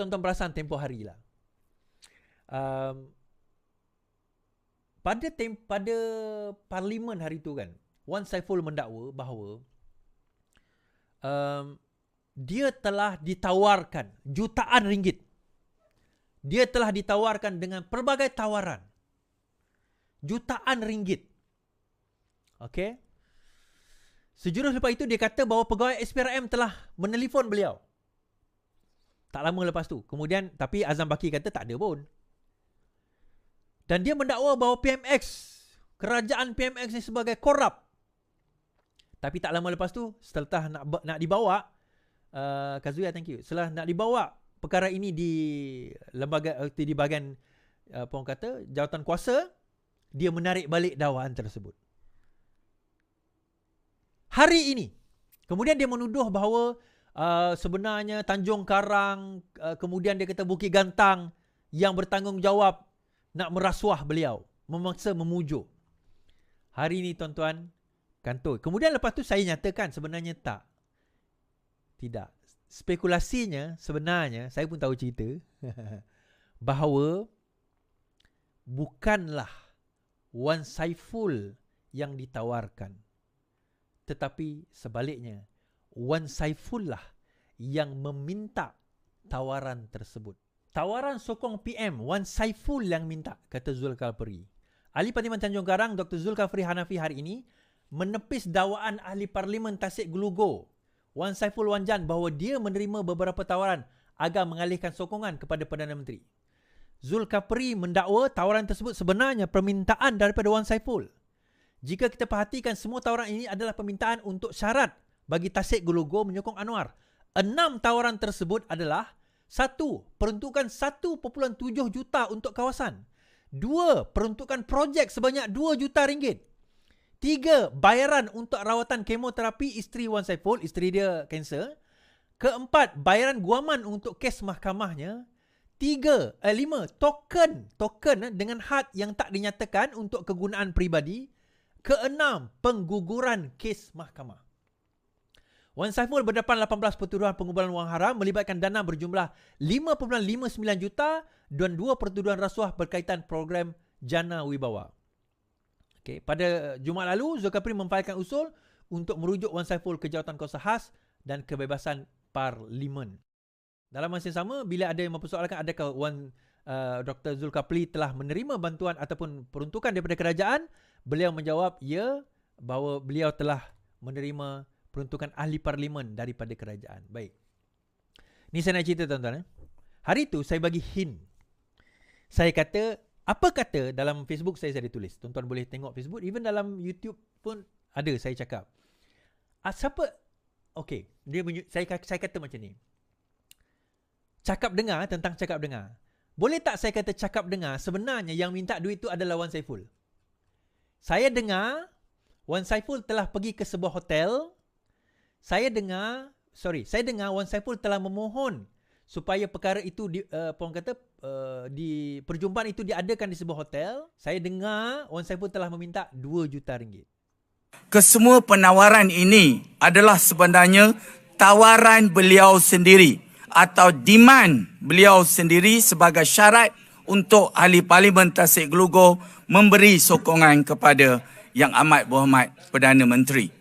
tuan-tuan perasan tempoh hari lah. Pada parlimen hari tu kan, Wan Saiful mendakwa bahawa dia telah ditawarkan jutaan ringgit. Dia telah ditawarkan dengan pelbagai tawaran. Jutaan ringgit. Okey. Sejurus lepas itu dia kata bahawa pegawai SPRM telah menelefon beliau. Tak lama lepas tu. Kemudian tapi Azam Baki kata tak ada pun. Dan dia mendakwa bahawa PMX, kerajaan PMX ni sebagai korup. Tapi tak lama lepas tu, setelah nak dibawa, Kazuya, thank you. Setelah nak dibawa perkara ini di lembaga, di bahagian apa orang kata, jawatan kuasa, dia menarik balik dakwaan tersebut. Hari ini, kemudian dia menuduh bahawa sebenarnya Tanjung Karang, kemudian dia kata Bukit Gantang yang bertanggungjawab nak merasuah beliau, memaksa memujuk. Hari ini tuan-tuan, kantoi. Kemudian lepas tu saya nyatakan sebenarnya tak. Tidak. Spekulasinya sebenarnya, saya pun tahu cerita, bahawa bukanlah Wan Saiful yang ditawarkan. Tetapi sebaliknya, Wan Saiful lah yang meminta tawaran tersebut. Tawaran sokong PM, Wan Saiful yang minta, kata Zulkifli. Ahli Parlimen Tanjung Karang, Dr. Zulkifli Hanafi hari ini menepis dakwaan Ahli Parlimen Tasik Gelugo, Wan Saiful Wanjan, bahawa dia menerima beberapa tawaran agar mengalihkan sokongan kepada Perdana Menteri. Zulkifli mendakwa tawaran tersebut sebenarnya permintaan daripada Wan Saiful. Jika kita perhatikan, semua tawaran ini adalah permintaan untuk syarat bagi Tasik Gelugo menyokong Anwar. 6 tawaran tersebut adalah: 1. Peruntukan 1.7 juta untuk kawasan. 2. Peruntukan projek sebanyak 2 juta ringgit. 3. Bayaran untuk rawatan kemoterapi isteri Wan Saiful, isteri dia kanser. 4. Bayaran guaman untuk kes mahkamahnya. 5. Token dengan had yang tak dinyatakan untuk kegunaan peribadi. 6. Pengguguran kes mahkamah. Wan Saiful berdepan 18 pertuduhan pengumpulan wang haram melibatkan dana berjumlah 5.59 juta dan 2 pertuduhan rasuah berkaitan program Jana Wibawa. Okay. Pada Jumaat lalu, Zulkifli memfailkan usul untuk merujuk Wan Saiful ke Jawatankuasa Khas dan Kebebasan Parlimen. Dalam masa yang sama, bila ada yang mempersoalkan adakah Dr. Zulkifli telah menerima bantuan ataupun peruntukan daripada kerajaan, beliau menjawab ya, bahawa beliau telah menerima peruntukan ahli parlimen daripada kerajaan. Baik. Ni saya nak cerita tuan-tuan. Hari tu saya bagi hint. Saya kata, apa kata dalam Facebook saya ada tulis. Tuan-tuan boleh tengok Facebook. Even dalam YouTube pun ada saya cakap. Siapa? Okay. Saya kata macam ni. Cakap dengar tentang cakap dengar. Boleh tak saya kata cakap dengar sebenarnya yang minta duit tu adalah Wan Saiful. Saya dengar Wan Saiful telah pergi ke sebuah hotel. Saya dengar Wan Saiful telah memohon supaya perkara itu di perjumpaan itu diadakan di sebuah hotel. Saya dengar Wan Saiful telah meminta 2 juta ringgit. Kesemua penawaran ini adalah sebenarnya tawaran beliau sendiri atau demand beliau sendiri sebagai syarat untuk Ahli Parlimen Tasik Gelugo memberi sokongan kepada Yang Amat Berhormat Perdana Menteri.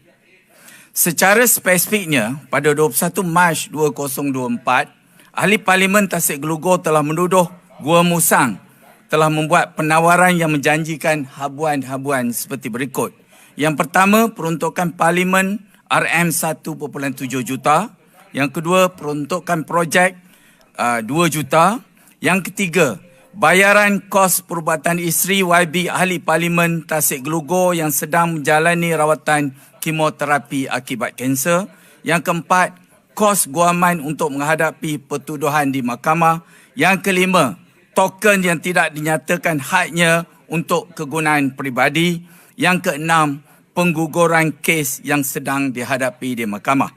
Secara spesifiknya, pada 21 Mac 2024, Ahli Parlimen Tasik Gelugo telah menuduh Gua Musang telah membuat penawaran yang menjanjikan habuan-habuan seperti berikut. Yang pertama, peruntukan Parlimen RM1.7 juta. Yang kedua, peruntukan projek 2 juta. Yang ketiga, bayaran kos perubatan isteri YB Ahli Parlimen Tasik Gelugo yang sedang menjalani rawatan kemoterapi akibat kanser. Yang keempat, kos guaman untuk menghadapi pertuduhan di mahkamah. Yang kelima, token yang tidak dinyatakan hadnya untuk kegunaan peribadi. Yang keenam, pengguguran kes yang sedang dihadapi di mahkamah.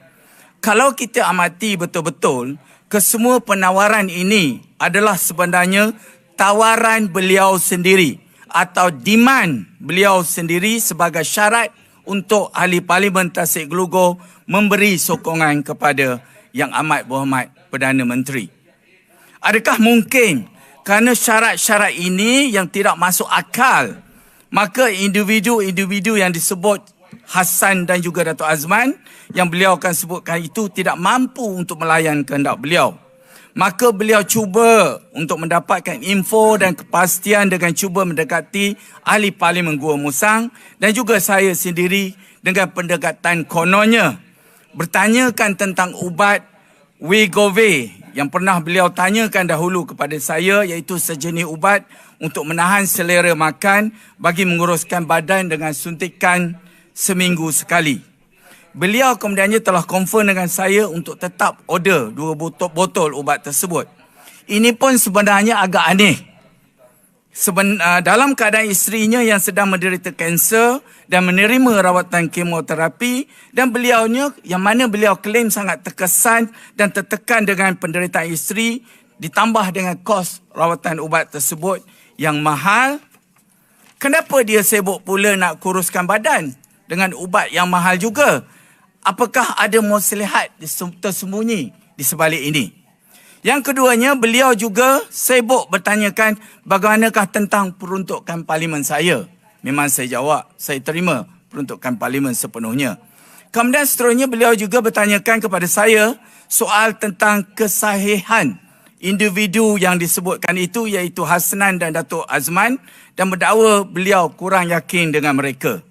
Kalau kita amati betul-betul, kesemua penawaran ini adalah sebenarnya tawaran beliau sendiri atau demand beliau sendiri sebagai syarat untuk Ahli Parlimen Tasik Gelugo memberi sokongan kepada Yang Amat Berhormat Perdana Menteri. Adakah mungkin kerana syarat-syarat ini yang tidak masuk akal, maka individu-individu yang disebut Hassan dan juga Datuk Azman yang beliau akan sebutkan itu tidak mampu untuk melayan kehendak beliau. Maka beliau cuba untuk mendapatkan info dan kepastian dengan cuba mendekati ahli Parlimen Gua Musang dan juga saya sendiri dengan pendekatan kononnya. Bertanyakan tentang ubat Wegovy yang pernah beliau tanyakan dahulu kepada saya, iaitu sejenis ubat untuk menahan selera makan bagi menguruskan badan dengan suntikan seminggu sekali. Beliau kemudiannya telah confirm dengan saya untuk tetap order 2 botol ubat tersebut. Ini pun sebenarnya agak aneh. Dalam keadaan isterinya yang sedang menderita kanser dan menerima rawatan kemoterapi, dan beliaunya yang mana beliau klaim sangat terkesan dan tertekan dengan penderitaan isteri ditambah dengan kos rawatan ubat tersebut yang mahal. Kenapa dia sibuk pula nak kuruskan badan dengan ubat yang mahal juga? Apakah ada maslahat tersembunyi di sebalik ini? Yang keduanya, beliau juga sibuk bertanyakan bagaimanakah tentang peruntukan parlimen saya. Memang saya jawab, saya terima peruntukan parlimen sepenuhnya. Kemudian seterusnya beliau juga bertanyakan kepada saya soal tentang kesahihan individu yang disebutkan itu, iaitu Hasnan dan Datuk Azman, dan mendakwa beliau kurang yakin dengan mereka.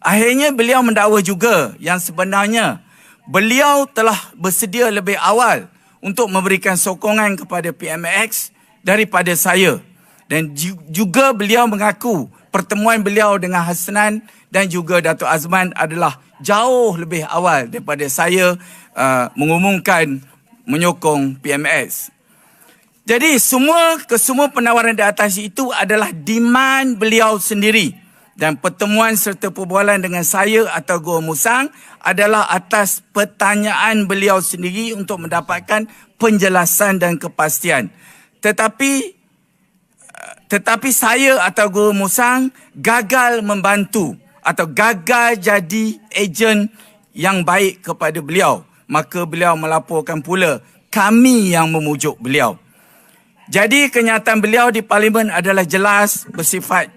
Akhirnya beliau mendakwa juga yang sebenarnya beliau telah bersedia lebih awal untuk memberikan sokongan kepada PMX daripada saya. Dan juga beliau mengaku pertemuan beliau dengan Hasnan dan juga Datuk Azman adalah jauh lebih awal daripada saya mengumumkan menyokong PMX. Jadi kesemua penawaran di atas itu adalah demand beliau sendiri. Dan pertemuan serta perbualan dengan saya atau Gua Musang adalah atas pertanyaan beliau sendiri untuk mendapatkan penjelasan dan kepastian. Tetapi saya atau Gua Musang gagal membantu atau gagal jadi ejen yang baik kepada beliau. Maka beliau melaporkan pula kami yang memujuk beliau. Jadi kenyataan beliau di Parlimen adalah jelas bersifat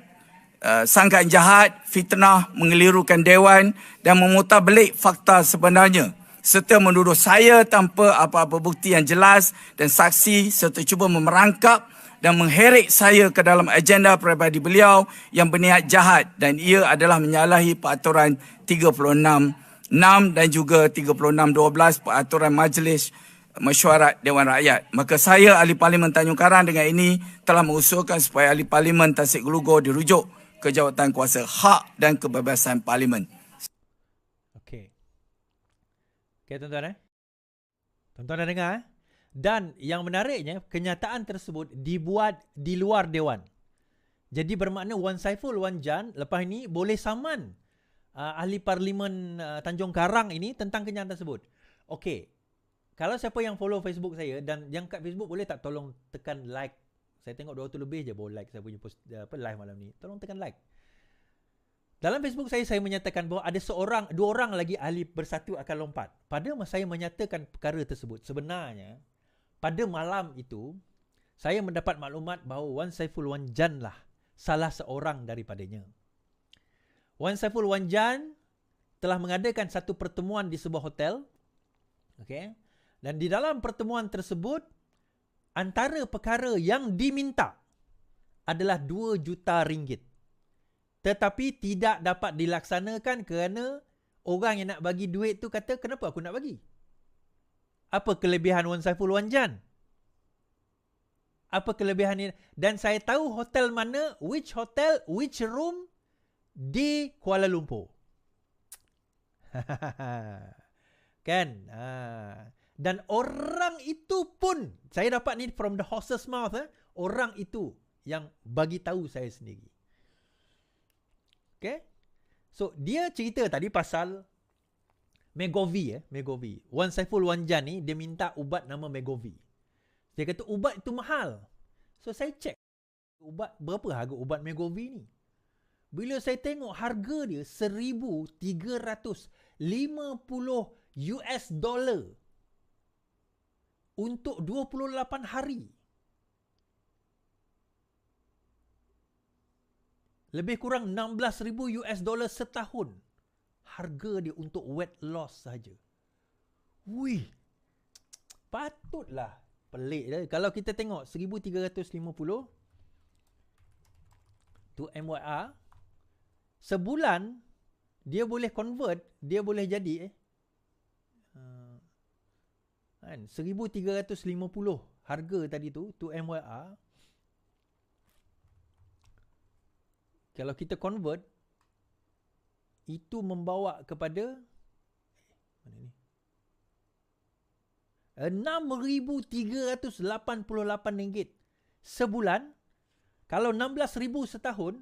sangkaan jahat, fitnah, mengelirukan dewan dan memutarbelik fakta sebenarnya, serta menuduh saya tanpa apa-apa bukti yang jelas dan saksi, serta cuba memerangkap dan mengheret saya ke dalam agenda peribadi beliau yang berniat jahat, dan ia adalah menyalahi peraturan 36.6 dan juga 36.12 peraturan Majlis Mesyuarat Dewan Rakyat. Maka saya, Ahli Parlimen Tanjung Karang, dengan ini telah mengusulkan supaya Ahli Parlimen Tasik Gelugor dirujuk ke jawatan kuasa hak dan kebebasan Parlimen. Okey. Okey tuan-tuan Tuan-tuan dah dengar Dan yang menariknya, kenyataan tersebut dibuat di luar Dewan. Jadi bermakna Wan Saiful, Wan Jan lepas ini boleh saman Ahli Parlimen Tanjung Karang ini tentang kenyataan tersebut. Okey. Kalau siapa yang follow Facebook saya dan yang kat Facebook, boleh tak tolong tekan like. Saya tengok 200 lebih je baru like saya punya post, live malam ni. Tolong tekan like. Dalam Facebook saya menyatakan bahawa ada dua orang lagi ahli bersatu akan lompat. Pada masa saya menyatakan perkara tersebut, sebenarnya pada malam itu saya mendapat maklumat bahawa Wan Saiful Wan Jan lah salah seorang daripadanya. Wan Saiful Wan Jan telah mengadakan satu pertemuan di sebuah hotel. Okey. Dan di dalam pertemuan tersebut, antara perkara yang diminta adalah 2 juta ringgit. Tetapi tidak dapat dilaksanakan kerana orang yang nak bagi duit tu kata, kenapa aku nak bagi? Apa kelebihan Wan Saiful Wan Jan? Apa kelebihan ini? Dan saya tahu hotel mana, which hotel, which room di Kuala Lumpur. Kan? Dan orang itu pun, saya dapat ni from the horse's mouth, orang itu yang bagi tahu saya sendiri. Okay? So, dia cerita tadi pasal Wegovy. Wegovy. Wan Saiful Wan Jan ni, dia minta ubat nama Wegovy. Dia kata ubat itu mahal. So, saya cek ubat, berapa harga ubat Wegovy ni. Bila saya tengok harga dia $1,350 US dollar untuk 28 hari. Lebih kurang $16,000 setahun. Harga dia untuk weight loss saja. Wih. Patutlah. Pelik dah. Kalau kita tengok 1,350 tu MYR, sebulan dia boleh convert, dia boleh jadi kan 1,350 harga tadi tu MYR. Kalau kita convert, itu membawa kepada mana ni? RM6,388 sebulan. Kalau 16,000 setahun,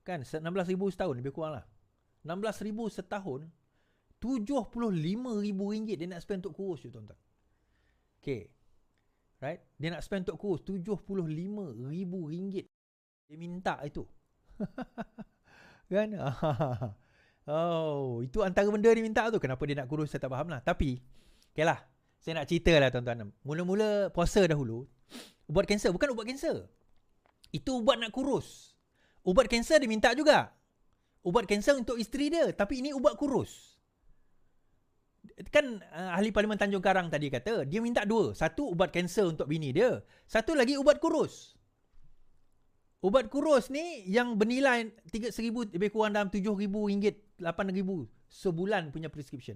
kan 16,000 setahun lebih kurang lah. 16,000 setahun, RM75,000 dia nak spend untuk kurus tu, tuan-tuan. Okay. Right? Dia nak spend untuk kurus RM75,000. Dia minta itu. Kan? Oh, itu antara benda dia minta tu. Kenapa dia nak kurus saya tak faham lah. Tapi, okay lah. Saya nak cerita lah tuan-tuan. Mula-mula puasa dahulu, ubat kanser. Bukan ubat kanser. Itu ubat nak kurus. Ubat kanser dia minta juga. Ubat kanser untuk isteri dia. Tapi ini ubat kurus. Kan ahli Parlimen Tanjung Karang tadi kata, dia minta dua. Satu ubat kanser untuk bini dia. Satu lagi ubat kurus. Ubat kurus ni yang bernilai 3,000 lebih kurang dalam RM7,000, RM8,000 sebulan punya prescription.